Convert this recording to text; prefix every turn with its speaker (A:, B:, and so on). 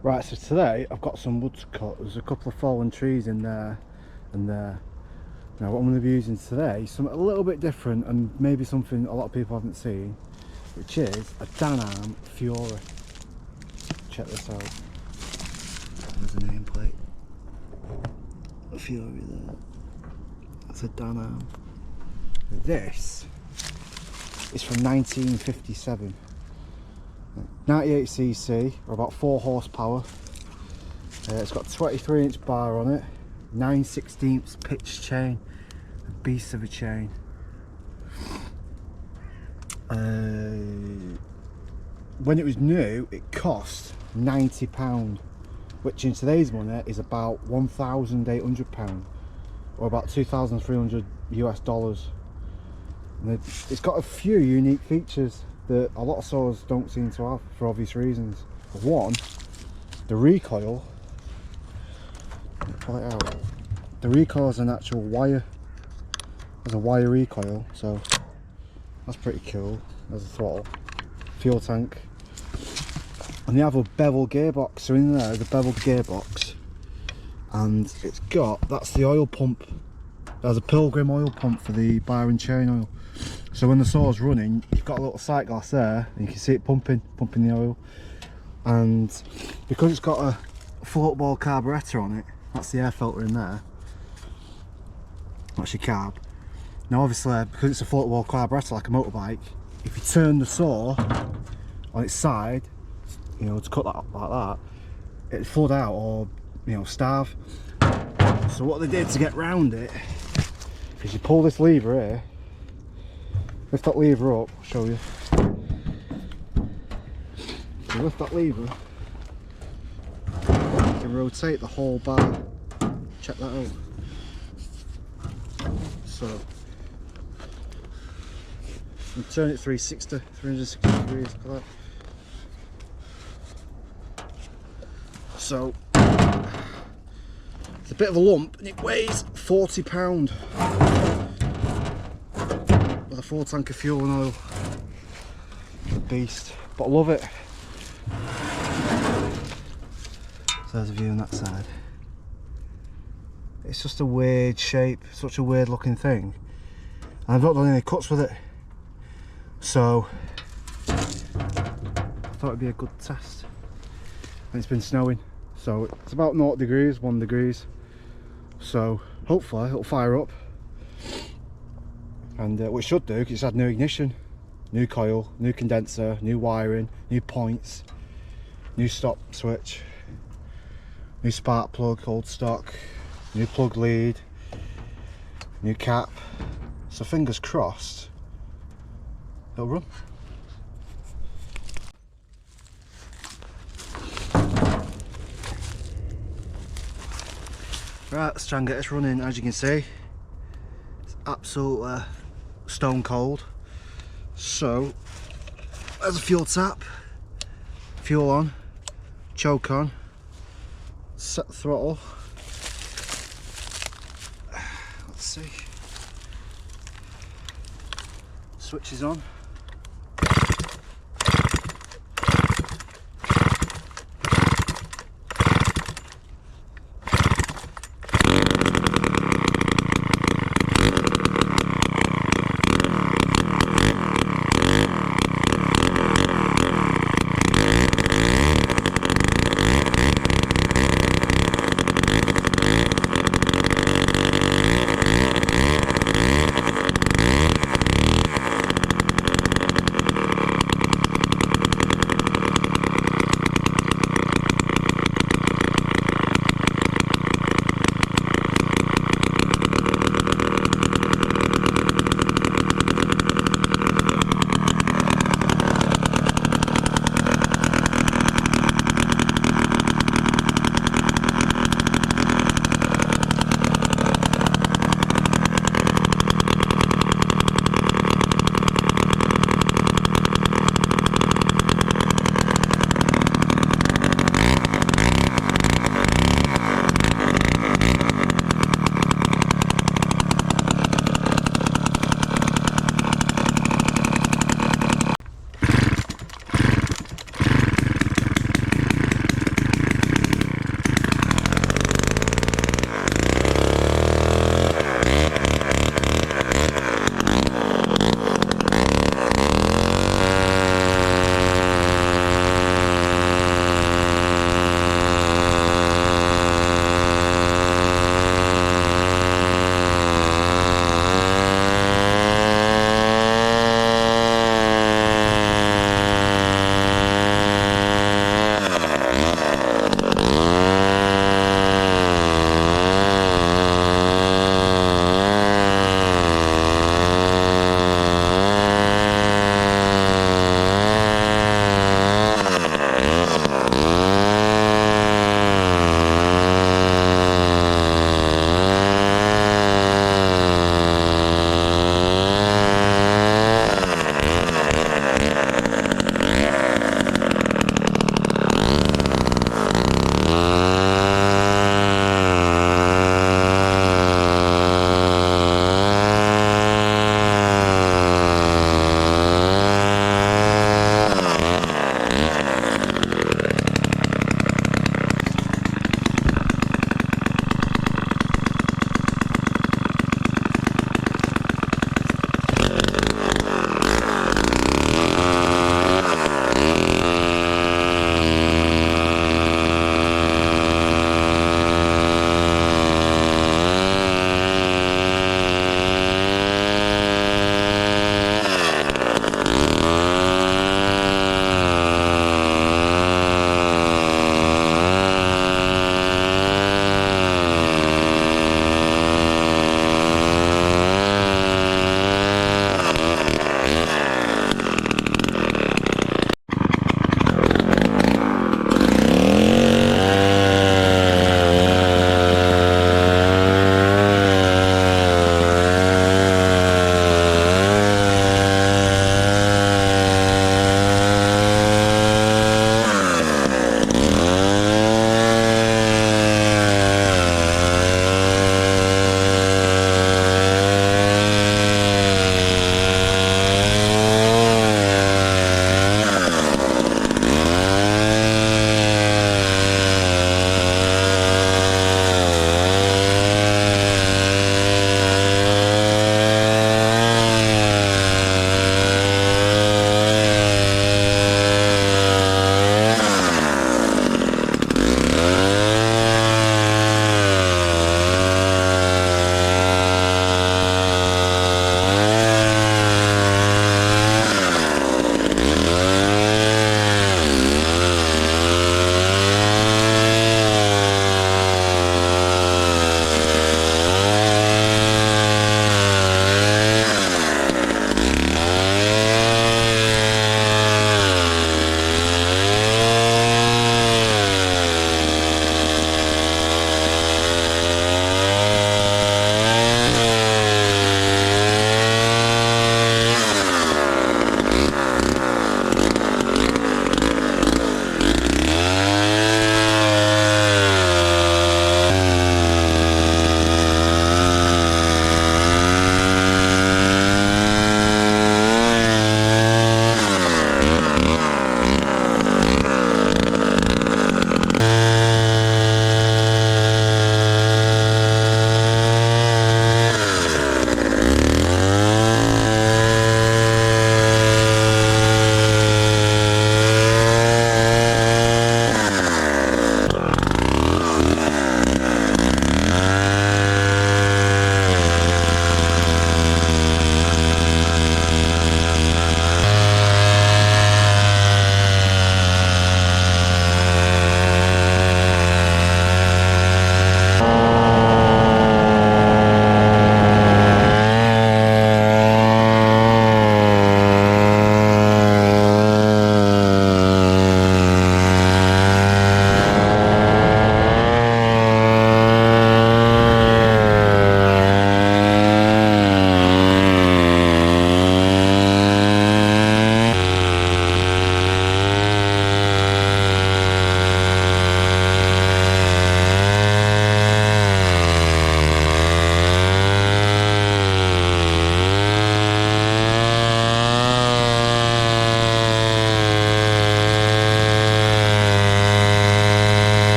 A: Right, so today I've got some wood to cut. There's a couple of fallen trees in there and there. Now what I'm going to be using today is something a little bit different and maybe something a lot of people haven't seen, which is a Danarm Fury. Check this out. There's a nameplate. A Fury there. That's a Danarm. This is from 1957. 98cc, or about 4 horsepower. It's got a 23-inch bar on it, 9/16 pitch chain, a beast of a chain. When it was new, it cost £90, which in today's money is about £1,800, or about $2,300 US. And it's got a few unique features that a lot of saws don't seem to have for obvious reasons. One, the recoil. Pull it out. The recoil is an actual wire. There's a wire recoil, so that's pretty cool. There's a throttle, fuel tank, and they have a bevel gearbox. So in there, the bevel gearbox, and it's got, that's the oil pump. There's a Pilgrim oil pump for the bar and chain oil. So when the saw's running, you've got a little sight glass there, and you can see it pumping the oil. And because it's got a floatball carburettor on it, that's the air filter in there. That's your carb. Now obviously, because it's a floatball carburettor like a motorbike, if you turn the saw on its side, you know, to cut that like that, it'd flood out or, you know, starve. So what they did to get round it is you pull this lever here, lift that lever up, I'll show you. You lift that lever, you can rotate the whole bar. Check that out. So, you turn it 360 degrees, look at that. So, it's a bit of a lump and it weighs £40. With a full tank of fuel and oil. A beast, but I love it. So there's a view on that side. It's just a weird shape, such a weird looking thing. And I've not done any cuts with it. So I thought it'd be a good test. And it's been snowing. So it's about 0 degrees, 1 degrees. So hopefully it'll fire up. And what it should do, because it's had new ignition, new coil, new condenser, new wiring, new points, new stop switch, new spark plug, old stock, new plug lead, new cap. So fingers crossed, it'll run. Right, let's try and get this running. As you can see, it's absolutely stone cold. So there's a fuel tap, fuel on, choke on, set the throttle. Let's see, switch is on.